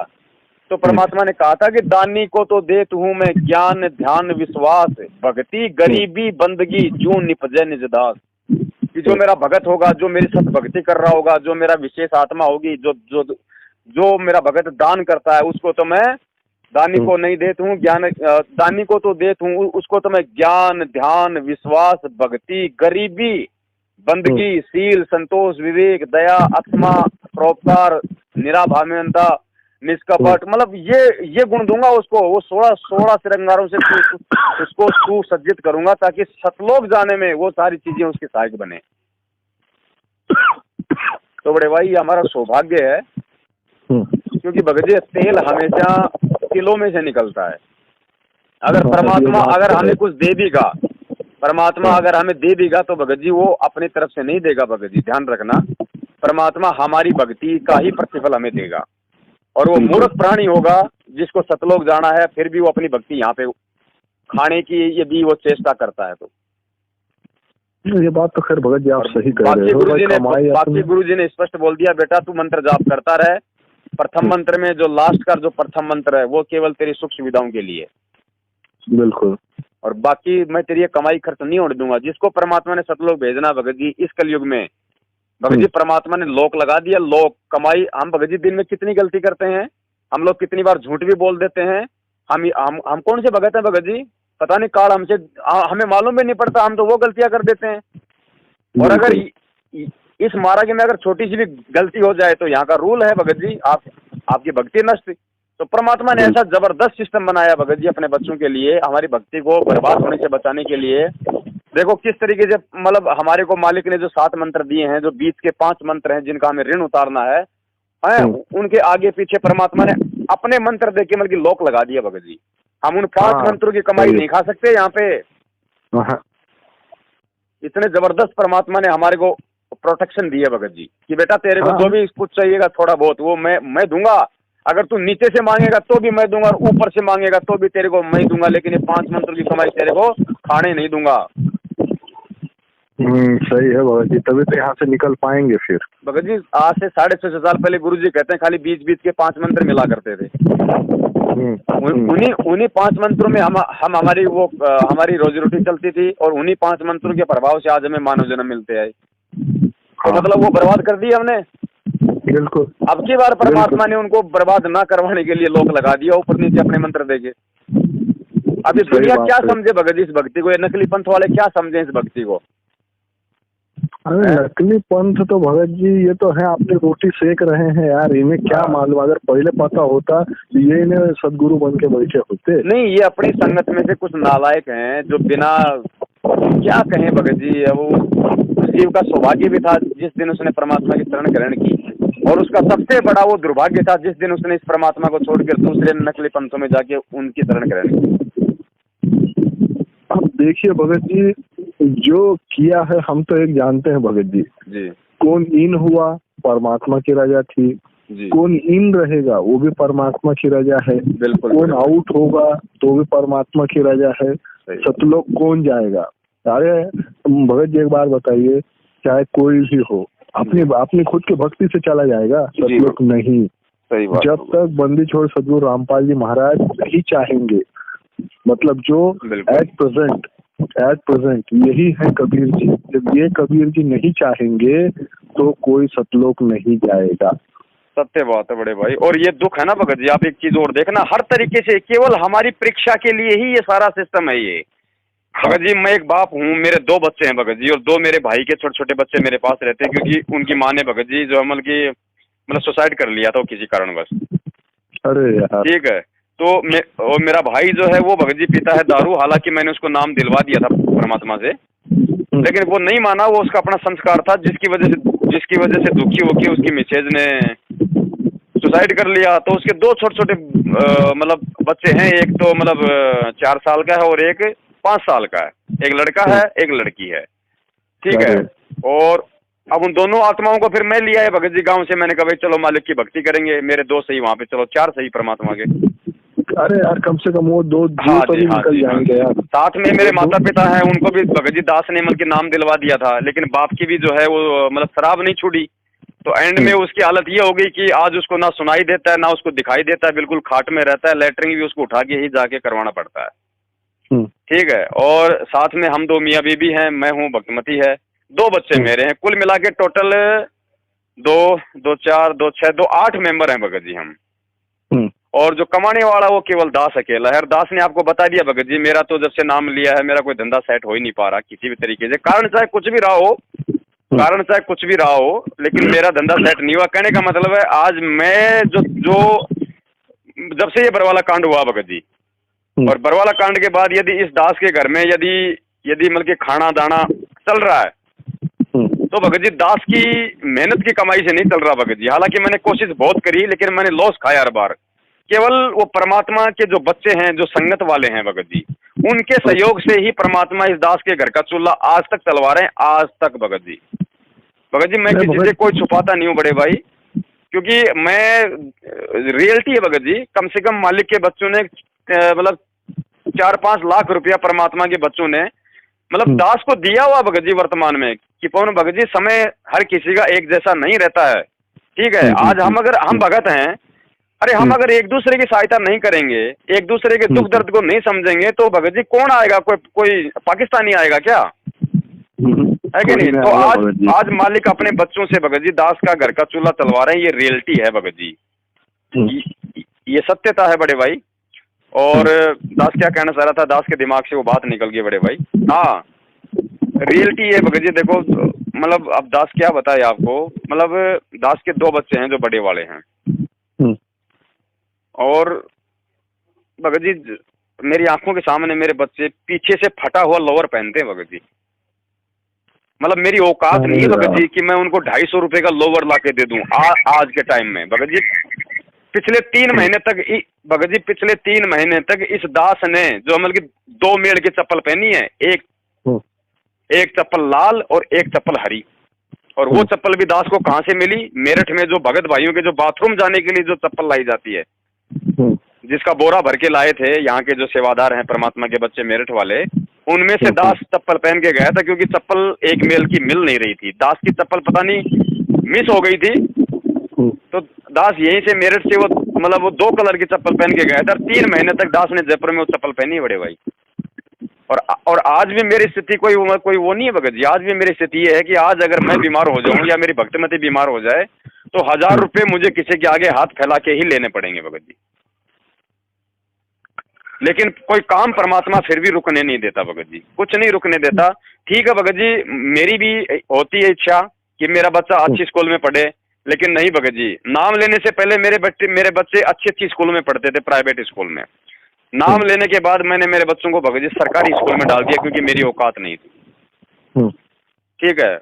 तो परमात्मा ने कहा था कि दानी को तो देत हूं मैं ज्ञान ध्यान विश्वास भक्ति गरीबी बंदगी जू निपजे निज दास। कि जो मेरा भगत होगा, जो मेरी सत भक्ति कर रहा होगा, जो मेरा विशेष आत्मा होगी, जो मेरा भगत दान करता है, उसको तो मैं दानी को नहीं देता हूँ ज्ञान, दानी को तो देता हूँ उसको तो मैं ज्ञान ध्यान विश्वास भक्ति गरीबी बंदगी शील संतोष विवेक दया आत्मा परोपकार निराभावनता निष्कपट, मतलब ये गुण दूंगा उसको। वो 16 श्रृंगारों से उसको सुसज्जित करूंगा ताकि सतलोक जाने में वो सारी चीजें उसके सहायक बने। तो बड़े भाई ये हमारा सौभाग्य है, क्योंकि भगत जी तेल हमेशा किलो में से निकलता है। अगर परमात्मा अगर हमें कुछ दे देगा, परमात्मा अगर हमें दे देगा तो भगत जी वो अपनी तरफ से नहीं देगा। भगत जी ध्यान रखना, परमात्मा हमारी भक्ति का ही प्रतिफल हमें देगा। और वो मूर्ख प्राणी होगा जिसको सतलोक जाना है, फिर भी वो अपनी भक्ति यहाँ पे खाने की यदि वो चेष्टा करता है तो। ये बात तो खैर भगत जी आप सही कह रहे हो। बाकी गुरुजी ने स्पष्ट बोल दिया, बेटा तू मंत्र जाप करता रहे। प्रथम मंत्र में जो लास्ट का जो प्रथम मंत्र है वो केवल तेरी सुख सुविधाओं के लिए। बिल्कुल। और बाकी मैं तेरी कमाई खर्च नहीं होने दूंगा। जिसको परमात्मा ने सतलोक भेजना भगत जी इस कलयुग में, भगत जी परमात्मा ने लोक लगा दिया। लोक कमाई, हम भगत जी दिन में कितनी गलती करते हैं, हम लोग कितनी बार झूठ भी बोल देते हैं। हम कौन से भगत हैं भगत जी, पता नहीं काल हमसे हमें मालूम भी नहीं पड़ता, हम तो वो गलतियां कर देते हैं। और अगर इस मार्ग में अगर छोटी सी भी गलती हो जाए तो यहाँ का रूल है भगत जी आपकी भक्ति नष्ट। तो परमात्मा ने ऐसा जबरदस्त सिस्टम बनाया भगत जी अपने बच्चों के लिए, हमारी भक्ति को बर्बाद होने से बचाने के लिए। देखो किस तरीके से, मतलब हमारे को मालिक ने जो 7 मंत्र दिए हैं, जो बीच के 5 मंत्र हैं जिनका हमें ऋण उतारना है, उनके आगे पीछे परमात्मा ने अपने मंत्र देके मतलब लोक लगा दिया भगत जी। हम उन 5 मंत्रों की कमाई नहीं खा सकते यहाँ पे। इतने जबरदस्त परमात्मा ने हमारे को प्रोटेक्शन दिया भगत जी कि बेटा तेरे को जो भी कुछ चाहिएगा थोड़ा बहुत वो मैं दूंगा। अगर तू नीचे से मांगेगा तो भी मैं दूंगा और ऊपर से मांगेगा तो भी तेरे को मैं दूंगा, लेकिन ये 5 मंत्रों की कमाई तेरे को खाने नहीं दूंगा। सही है भगत जी, तभी तो यहाँ से निकल पाएंगे फिर। भगत जी आज से 650 साल पहले गुरु जी कहते हैं खाली बीच बीच के 5 मंत्र मिला करते थे। उन्हीं 5 मंत्रों में हम हमारी रोजी रोटी चलती थी, और उन्हीं 5 मंत्रों के प्रभाव से आज हमें मानव जन्म मिलते हैं। तो मतलब वो बर्बाद कर दी हमने। बिल्कुल। अब की बार परमात्मा ने उनको बर्बाद ना करवाने के लिए लोक लगा दिया ऊपर नीचे अपने मंत्र देके। अब इस दुनिया क्या समझे भगत जी इस भक्ति को, ये नकली पंथ वाले क्या समझे इस भक्ति को? अरे नकली पंथ तो भगत जी ये तो है, आपने रोटी सेक रहे हैं यार, इन्हें क्या मालूम। अगर पहले पता होता ये इन्हें सदगुरु बन के बैठे होते नहीं। ये अपनी संगत में से कुछ नालायक हैं जो बिना क्या कहें भगत जी। वो जीव का सौभाग्य भी था जिस दिन उसने परमात्मा की शरण ग्रहण की, और उसका सबसे बड़ा वो दुर्भाग्य था जिस दिन उसने इस परमात्मा को छोड़कर दूसरे नकली पंथों में जाके उनकी शरण ग्रहण की। अब देखिए भगत जी जो किया है हम तो एक जानते हैं भगत जी, कौन इन हुआ, परमात्मा की रजा थी, जी। कौन इन रहेगा वो भी परमात्मा की रजा है, बिल्कुल। कौन आउट होगा तो भी परमात्मा की रजा है, सही। सतलोक कौन जाएगा। अरे भगत जी एक बार बताइए, चाहे कोई भी हो अपनी खुद की भक्ति से चला जाएगा, सतलोक नहीं। सही बात। जब तक बंदी छोड़ सदगुरु रामपाल जी महाराज नहीं चाहेंगे, मतलब जो एट प्रेजेंट यही है कबीर जी, जब ये कबीर जी नहीं चाहेंगे तो कोई सतलोक नहीं जाएगा। सत्य बात है बड़े भाई। और ये दुख है ना भगत जी, आप एक चीज और देखना, हर तरीके से केवल हमारी परीक्षा के लिए ही ये सारा सिस्टम है ये। भगत जी मैं एक बाप हूँ, मेरे 2 बच्चे हैं भगत जी, और 2 मेरे भाई के छोटे छोटे बच्चे मेरे पास रहते हैं, क्योंकि उनकी माँ ने भगत जी जो मतलब सुसाइड कर लिया था किसी कारणवश। अरे यार। ठीक है, तो और मेरा भाई जो है वो भगत जी पीता है दारू, हालांकि मैंने उसको नाम दिलवा दिया था परमात्मा से, लेकिन वो नहीं माना। वो उसका अपना संस्कार था, जिसकी वजह से दुखी होकर उसकी मिसेज ने सुसाइड कर लिया। तो उसके 2 छोटे छोटे मतलब बच्चे हैं, एक तो मतलब 4 साल का है और एक 5 साल का है, एक लड़का है एक लड़की है। ठीक है, और अब उन दोनों आत्माओं को फिर मैं लिया है भगत जी गांव से। मैंने कहा भाई चलो मालिक की भक्ति करेंगे, मेरे 2 सही वहाँ पे, चलो 4 सही परमात्मा के। अरे यार कम से कम वो दो हाँ तो जी, हाँ निकल जी, जाएंगे यार। साथ में मेरे माता पिता हैं, उनको भी भगत जी दास ने मतलब नाम दिलवा दिया था, लेकिन बाप की भी जो है वो मतलब शराब नहीं छूटी। तो एंड में उसकी हालत ये हो गई कि आज उसको ना सुनाई देता है ना उसको दिखाई देता है, बिल्कुल खाट में रहता है, लेटरिंग भी उसको उठा के ही जाके करवाना पड़ता है। ठीक है, और साथ में हम 2 मियाँ बीबी हैं, मैं हूँ, भक्तमती है, 2 बच्चे मेरे हैं, कुल मिला के टोटल 2 4 2 6 2 8 मेंबर हैं भगत जी हम। और जो कमाने वाला वो केवल दास अकेला है। दास ने आपको बता दिया भगत जी, मेरा तो जब से नाम लिया है मेरा कोई धंधा सेट हो ही नहीं पा रहा किसी भी तरीके से, कारण चाहे कुछ भी रहा हो, लेकिन मेरा धंधा सेट नहीं हुआ। कहने का मतलब है आज मैं जो जब से ये बरवाला कांड हुआ भगत जी, और बरवाला कांड के बाद यदि इस दास के घर में यदि मतलब कि खाना दाना चल रहा है, तो भगत जी दास की मेहनत की कमाई से नहीं चल रहा भगत जी। हालांकि मैंने कोशिश बहुत करी, लेकिन मैंने लॉस खाया हर बार। केवल वो परमात्मा के जो बच्चे हैं, जो संगत वाले हैं भगत जी, उनके सहयोग से ही परमात्मा इस दास के घर का चूल्हा आज तक चलवा रहे हैं, आज तक भगत जी। मैं किसी से कोई छुपाता नहीं हूँ बड़े भाई, क्योंकि मैं रियलिटी है भगत जी। कम से कम मालिक के बच्चों ने मतलब 4-5 लाख रुपया परमात्मा के बच्चों ने मतलब दास को दिया हुआ भगत जी वर्तमान में। कि पवन भगत जी समय हर किसी का एक जैसा नहीं रहता है। ठीक है, आज हम भगत हैं, अरे हम अगर एक दूसरे की सहायता नहीं करेंगे, एक दूसरे के दुख दर्द को नहीं समझेंगे, तो भगत जी कौन आएगा? कोई पाकिस्तानी आएगा क्या? है कि नहीं? तो आज मालिक अपने बच्चों से भगत जी दास का घर का चूल्हा चलवा रहे हैं, ये रियलिटी है भगत जी, ये सत्यता है बड़े भाई। और दास क्या कहना चाह रहा था, दास के दिमाग से वो बात निकल गई बड़े भाई। हाँ, रियलिटी है भगत जी। देखो मतलब अब दास क्या बताए आपको, मतलब दास के 2 बच्चे हैं जो बड़े वाले हैं, और भगत जी मेरी आंखों के सामने मेरे बच्चे पीछे से फटा हुआ लोअर पहनते हैं भगत जी। मतलब मेरी औकात नहीं है भगत जी कि मैं उनको 250 रुपए का लोअर ला के दे दूं आज के टाइम में भगत जी। पिछले 3 महीने तक भगत जी, पिछले 3 महीने तक इस दास ने जो मतलब कि 2 मेड़ की चप्पल पहनी है, एक चप्पल लाल और एक चप्पल हरी, और वो चप्पल भी दास को कहाँ से मिली? मेरठ में जो भगत भाइयों के जो बाथरूम जाने के लिए जो चप्पल लाई जाती है, जिसका बोरा भर के लाए थे यहाँ के जो सेवादार हैं परमात्मा के बच्चे मेरठ वाले, उनमें से दास चप्पल पहन के गया था, क्योंकि चप्पल एक मेल की मिल नहीं रही थी। दास की चप्पल पता नहीं मिस हो गई थी, तो दास यहीं से मेरठ से वो मतलब वो 2 कलर की चप्पल पहन के गया था। 3 महीने तक दास ने जयपुर में वो चप्पल पहनी है बड़े भाई। और आज भी मेरी स्थिति कोई वो नहीं है भगत जी। आज भी मेरी स्थिति ये है कि आज अगर मैं बीमार हो जाऊं या मेरी भक्तमती बीमार हो जाए, तो 1000 रुपए मुझे किसी के आगे हाथ फैला के ही लेने पड़ेंगे भगत जी। लेकिन कोई काम परमात्मा फिर भी रुकने नहीं देता भगत जी, कुछ नहीं रुकने देता। ठीक है भगत जी, मेरी भी होती है इच्छा कि मेरा बच्चा अच्छी स्कूल में पढ़े, लेकिन नहीं भगत जी, नाम लेने से पहले मेरे बच्चे अच्छी स्कूल में पढ़ते थे, प्राइवेट स्कूल में। नाम लेने के बाद मैंने मेरे बच्चों को भगत जी सरकारी स्कूल में डाल दिया, क्योंकि मेरी औकात नहीं थी। ठीक है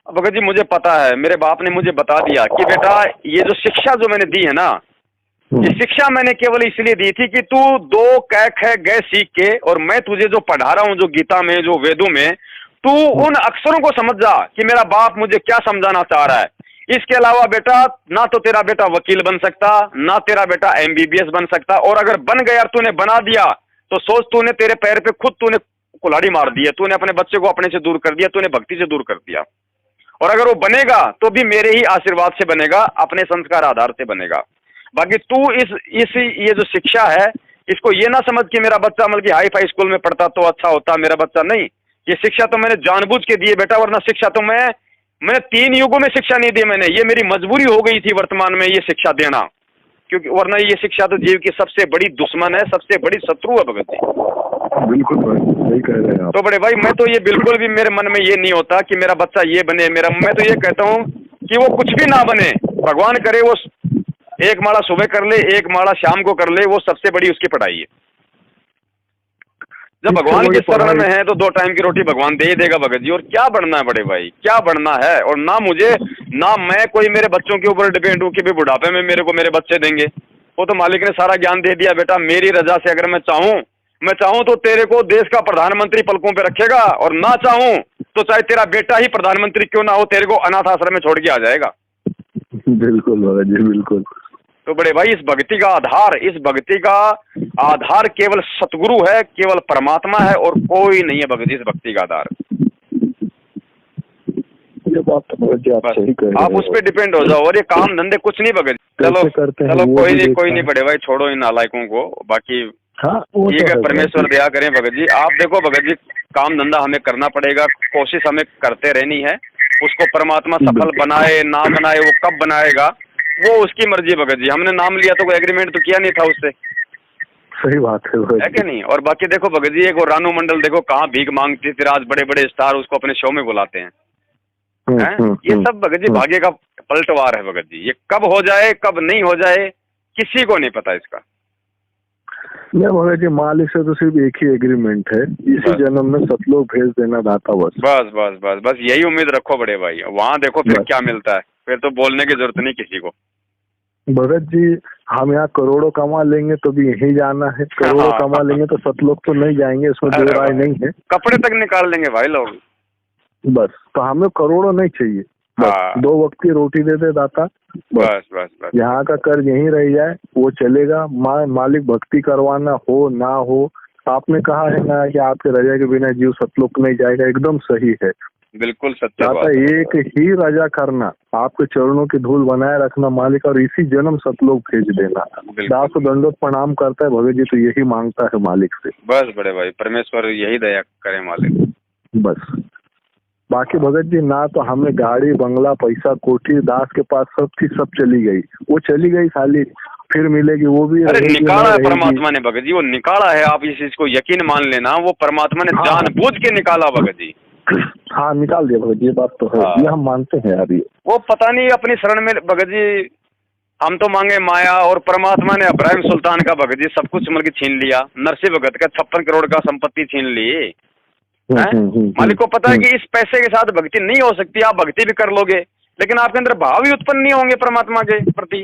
भगत जी, मुझे पता है, मेरे बाप ने मुझे बता दिया कि बेटा ये जो शिक्षा जो मैंने दी है ना, ये शिक्षा मैंने केवल इसलिए दी थी कि तू 2 क ख ग सीख के, और मैं तुझे जो पढ़ा रहा हूँ, जो गीता में, जो वेदों में, तू उन अक्षरों को समझ जा कि मेरा बाप मुझे क्या समझाना चाह रहा है। इसके अलावा बेटा ना तो तेरा बेटा वकील बन सकता, ना तेरा बेटा MBBS बन सकता, और अगर बन गया तूने बना दिया तो सोच तूने तेरे पैर पे खुद तूने कुल्हाड़ी मार दी है, तूने अपने बच्चे को अपने से दूर कर दिया, तूने भक्ति से दूर कर दिया। और अगर वो बनेगा तो भी मेरे ही आशीर्वाद से बनेगा, अपने संस्कार आधार से बनेगा। बाकी तू ये जो शिक्षा है इसको ये ना समझ कि मेरा बच्चा मतलब कि हाई फाई स्कूल में पढ़ता तो अच्छा होता, मेरा बच्चा नहीं। ये शिक्षा तो मैंने जानबूझ के दी है बेटा, वरना शिक्षा तो मैंने 3 युगों में शिक्षा नहीं दी मैंने, ये मेरी मजबूरी हो गई थी वर्तमान में ये शिक्षा देना, क्योंकि वरना ये शिक्षा तो जीव की सबसे बड़ी दुश्मन है, सबसे बड़ी शत्रु है भगत जी। बिल्कुल भाई, सही कह रहे हैं आप। तो बड़े भाई मैं तो ये बिल्कुल भी मेरे मन में ये नहीं होता कि मेरा बच्चा ये बने, मैं तो ये कहता हूँ कि वो कुछ भी ना बने, भगवान करे वो 1 माला सुबह कर ले, 1 माला शाम को कर ले, वो सबसे बड़ी उसकी पढ़ाई है। जब भगवान की शरण में है तो 2 टाइम की रोटी भगवान दे ही देगा भगत जी। और क्या बढ़ना है बड़े भाई, क्या बढ़ना है। और ना मैं कोई मेरे बच्चों के ऊपर डिपेंड हूँ कि भाई बुढ़ापे में मेरे को मेरे बच्चे देंगे, वो तो मालिक ने सारा ज्ञान दे दिया बेटा। मेरी रजा से अगर मैं चाहूँ तो तेरे को देश का प्रधानमंत्री पलकों पे रखेगा, और ना चाहूँ तो चाहे तेरा बेटा ही प्रधानमंत्री क्यों ना हो, तेरे को अनाथ आश्रम में छोड़ के आ जाएगा। बिल्कुल भगत जी, बिल्कुल। तो बड़े भाई इस भक्ति का आधार केवल सतगुरु है, केवल परमात्मा है, और कोई नहीं है भगत जी इस भक्ति का आधार। ये बात तो भगत जी आप सही कह रहे हैं। आप उस पर डिपेंड हो जाओ, और ये काम धंधे कुछ नहीं भगत जी। चलो कोई नहीं बड़े भाई, छोड़ो इन नालायकों को। बाकी ठीक है, परमेश्वर दया करें भगत जी। आप देखो भगत जी, काम धंधा हमें करना पड़ेगा, कोशिश हमें करते रहनी है। उसको परमात्मा सफल बनाए ना बनाए, वो कब बनाएगा वो उसकी मर्जी भगत जी। हमने नाम लिया तो कोई एग्रीमेंट तो किया नहीं था उससे, सही बात है क्या नहीं। और बाकी देखो भगत जी, एक और रानू मंडल देखो कहाँ भीख मांगती थी, आज बड़े बड़े स्टार उसको अपने शो में बुलाते हैं। ये सब भगत जी भाग्य का पलटवार है भगत जी। ये कब हो जाए कब नहीं हो जाए किसी को नहीं पता इसका। नहीं भगत जी, मालिक से तो सिर्फ एक ही एग्रीमेंट है, इसी जन्म में सतलोक भेज देना दाता। बस यही उम्मीद रखो बड़े भाई। वहाँ देखो फिर क्या मिलता है, फिर तो बोलने की जरूरत नहीं किसी को। भगत जी हम यहाँ करोड़ों कमा लेंगे तो भी यही जाना है, करोड़ों कमा लेंगे तो सतलोक तो नहीं जाएंगे, इसमें दो राय नहीं है। कपड़े तक निकाल लेंगे भाई लोग। बस तो हमें करोड़ों नहीं चाहिए, बस 2 वक्त की रोटी दे दे दाता। बस यहाँ का कर्ज यहीं रह जाए वो चलेगा। मालिक भक्ति करवाना हो ना हो, आपने कहा है ना कि आपके रजा के बिना जीव सतलोक नहीं जाएगा, एकदम सही है, बिल्कुल सत्य बात। एक ही रजा करना, आपके चरणों की धूल बनाए रखना मालिक, और इसी जन्म सतलोक भेज देना। दास दंडोत प्रणाम करता है भगत जी, तो यही मांगता है मालिक से। बस बड़े भाई, परमेश्वर यही दया करे मालिक। बस बाकी भगत जी ना तो हमें गाड़ी बंगला पैसा कोठी, दास के पास सब थी, सब चली गई, वो चली गई खाली, फिर मिलेगी वो भी। अरे निकाला है परमात्मा ने भगत जी, वो निकाला है। आप इस चीज को यकीन मान लेना, वो परमात्मा ने जानबूझ के निकाला भगत जी। हाँ निकाल दिया भगत जी, ये बात तो है, ये हम मानते हैं यार। ये वो पता नहीं अपनी शरण में भगत जी हम तो मांगे माया, और परमात्मा ने इब्राहिम सुल्तान का भगत जी सब कुछ मतलब छीन लिया। नरसिंह भगत का 56 करोड़ का संपत्ति छीन ली। मालिक को पता है कि इस पैसे के साथ भक्ति नहीं हो सकती, आप भक्ति भी कर लोगे लेकिन आपके अंदर भाव ही उत्पन्न नहीं होंगे परमात्मा के प्रति।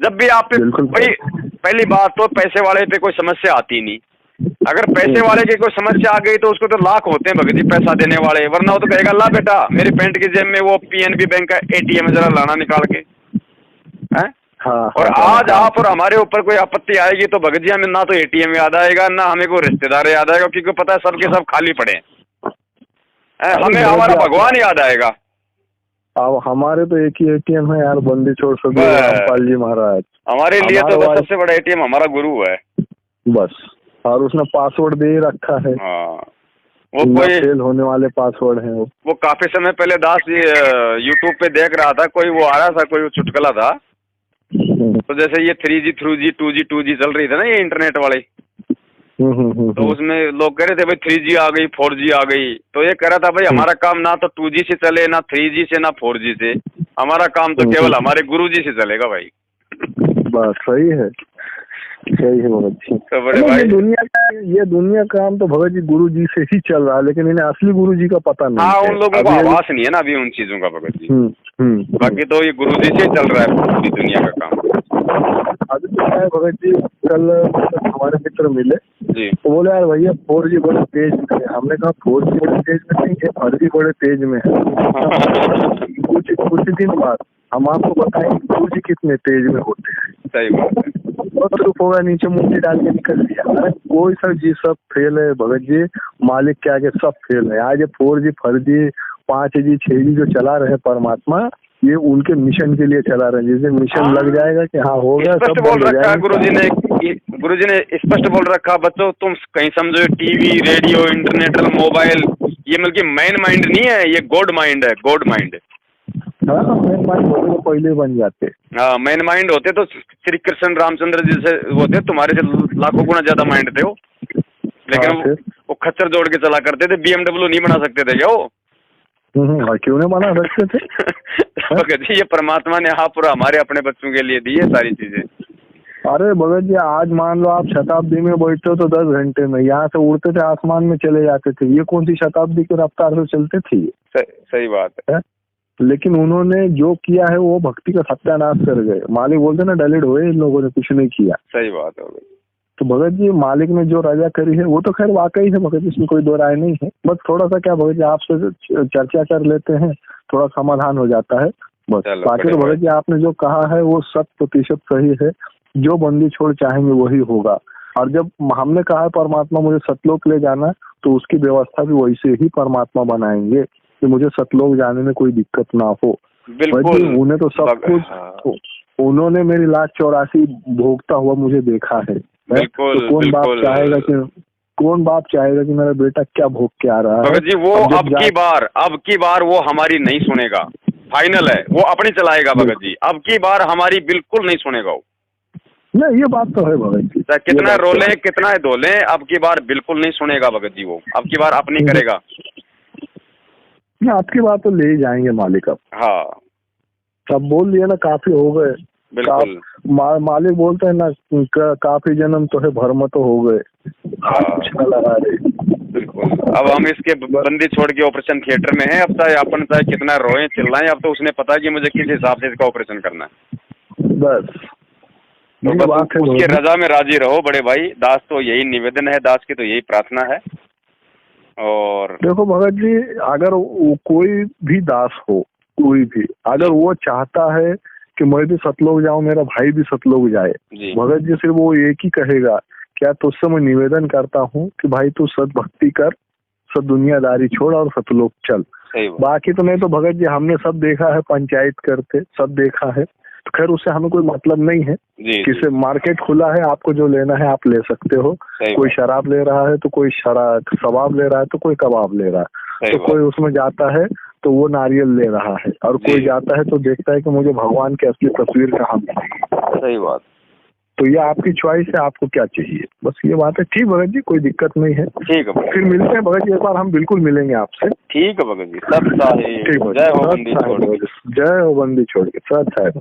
जब भी आप पहली बात तो पैसे वाले पे कोई समस्या आती नहीं। अगर पैसे वाले की कोई समस्या आ गई तो उसको तो लाख होते हैं भगत जी पैसा देने वाले, वरना वो तो कहेगा ला बेटा मेरी पैंट की जेब में वो PNB बैंक का ATM जरा लाना निकाल के। और आज आप और हमारे ऊपर कोई आपत्ति आएगी तो भगत जी हमें ना तो ATM याद आएगा, ना हमें कोई रिश्तेदार याद आएगा, क्योंकि पता है सबके सब खाली पड़े हैं। हमें हमारा भगवान याद आएगा। अब हमारे तो एक ही ATM है यार, बंदी छोड़ सके रामपाल जी महाराज। हमारे लिए तो बस सबसे बड़ा ATM हमारा गुरु है बस, और उसने पासवर्ड दे ही रखा है। वो कोई फेल होने वाले पासवर्ड है वो काफी समय पहले दास जी YouTube पे देख रहा था, कोई वो आ रहा था, कोई चुटकुला था। तो जैसे ये 3G 3G 2G 2G चल रही थी ना ये इंटरनेट वाले, तो उसमें लोग कह रहे थे भाई 3G आ गई 4G आ गई। तो ये कह रहा था भाई हमारा काम ना तो 2G से चले, ना 3G से, ना 4G से, हमारा काम तो केवल हमारे गुरुजी से चलेगा भाई। बस सही है भगत जी। तो बड़े भाई ये दुनिया काम तो भगत जी गुरु जी से ही चल रहा है, लेकिन इन्हें असली गुरु जी का पता नहीं। हाँ, उन लोगों को आवाज नहीं है ना अभी उन चीजों का भगत जी। बाकी तो ये गुरु जी से चल रहा है पूरी दुनिया का काम। अभी तो है भगत जी, कल हमारे मित्र मिले जी। तो बोले यार भैया 4G बड़े तेज में है। हमने कहा 4G बड़े तेज में नहीं है, फर्जी बड़े तेज में है। कुछ दिन बाद हम आपको बताएंगे 2G कितने तेज में होते हैं। सही बात है। बहुत चुप होगा, नीचे मुंडी डाल के निकल दिया। अरे कोई सर जी, सब फेल है भगत जी, मालिक के आगे सब फेल है। आज ये 4G फर्जी 5G 6G जो चला रहे परमात्मा, ये उनके मिशन के लिए चला रहे हैं। जिस दिन मिशन लग जाएगा कि हाँ हो गया, सब बोल बंद हो रखा है जाएगा। गुरुजी ने स्पष्ट बोल रखा, बच्चों तुम कहीं समझो टीवी रेडियो इंटरनेट मोबाइल ये मतलब मेन माइंड नहीं है, ये गॉड माइंड है, गॉड माइंड। हाँ, मेन माइंड होते तो पहले बन जाते। हाँ, मेन माइंड होते तो श्री कृष्ण रामचंद्र जी से होते, तुम्हारे से लाखों गुना ज्यादा माइंड थे वो। लेकिन हाँ, वो खच्चर जोड़ के चला करते थे, BMW नहीं बना सकते थे क्या वो? क्यों नहीं बना सकते थे? भगत जी ये परमात्मा ने हाँ पूरा हमारे अपने बच्चों के लिए दी है सारी चीजें। अरे भगत जी, आज मान लो आप शताब्दी में बैठते हो तो 10 घंटे में यहाँ से उड़ते थे, आसमान में चले जाते थे। ये कौन सी शताब्दी की रफ्तार से चलते थे? सही बात है। लेकिन उन्होंने जो किया है वो भक्ति का सत्यानाश कर गए। मालिक बोलते ना डलेड हुए, इन लोगों ने कुछ नहीं किया। सही बात है। तो भगत जी मालिक ने जो रजा करी है वो तो खैर वाकई है भगत जी, इसमें कोई दो राय नहीं है। बस थोड़ा सा क्या भगत जी आपसे चर्चा कर लेते हैं, थोड़ा समाधान हो जाता है बस। बाकी तो भगत जी आपने जो कहा है वो 100% सही है। जो बंदी छोड़ चाहेंगे वही होगा। और जब हमने कहा है परमात्मा मुझे सतलोक ले जाना, तो उसकी व्यवस्था भी वैसे ही परमात्मा बनाएंगे कि मुझे सतलोक जाने में कोई दिक्कत ना हो। बिल्कुल। उन्हें तो सब कुछ, उन्होंने मेरी 1,84,000 भोगता हुआ मुझे देखा है। बिल्कुल, तो कौन बाप चाहेगा कि मेरा बेटा क्या भोग के आ रहा है? भगत जी वो अब की बार वो हमारी नहीं सुनेगा, फाइनल है, वो अपनी चलाएगा भगत जी। अब की बार हमारी बिल्कुल नहीं सुनेगा वो। नहीं, ये बात तो है भगत जी, कितना रोले कितना धोले, अब की बार बिल्कुल नहीं सुनेगा भगत जी वो। अब की बार अपनी करेगा। आपकी बात तो ले ही जाएंगे मालिक अब। हाँ, अब बोल दिया ना, काफी हो गए। बिल्कुल। मालिक बोलते हैं ना, काफी जन्म तो है, भर्म तो हो गए। कुछ न लगा रहे। बिल्कुल। अब हम इसके बंदी छोड़ के ऑपरेशन थिएटर में है। अब चाहे कितना रोए चिल्लाएं, अब तो उसने पता है कि मुझे किस हिसाब से इसका ऑपरेशन करना है। बस तो उसकी रजा में राजी रहो बड़े भाई। दास तो यही निवेदन है, दास की तो यही प्रार्थना है। और देखो भगत जी, अगर कोई भी दास हो, कोई भी अगर वो चाहता है कि मैं भी सतलोक जाऊं, मेरा भाई भी सतलोक जाए, भगत जी सिर्फ वो एक ही कहेगा, क्या तुझसे मैं निवेदन करता हूँ कि भाई तू सद्भक्ति कर, सब दुनियादारी छोड़ और सतलोक चल। बाकी तो नहीं तो भगत जी हमने सब देखा है, पंचायत करते सब देखा है। तो खैर उससे हमें कोई मतलब नहीं है। किसी मार्केट खुला है, आपको जो लेना है आप ले सकते हो। कोई शराब ले रहा है तो कोई शराब ले रहा है, तो कोई कबाब ले रहा है, तो कोई उसमें जाता है तो वो नारियल ले रहा है, और कोई जाता है तो देखता है कि मुझे भगवान की असली तस्वीर कहाँ मिलेगी। सही बात। तो ये आपकी चॉइस है, आपको क्या चाहिए, बस ये बात है। ठीक भगत जी, कोई दिक्कत नहीं है। ठीक है, फिर मिलते हैं भगत जी, एक बार हम बिल्कुल मिलेंगे आपसे। ठीक है भगत जी। सब साहिब। जय हो बंदी छोड़ के। जय हो बंदी छोड़ के। सत साहिब।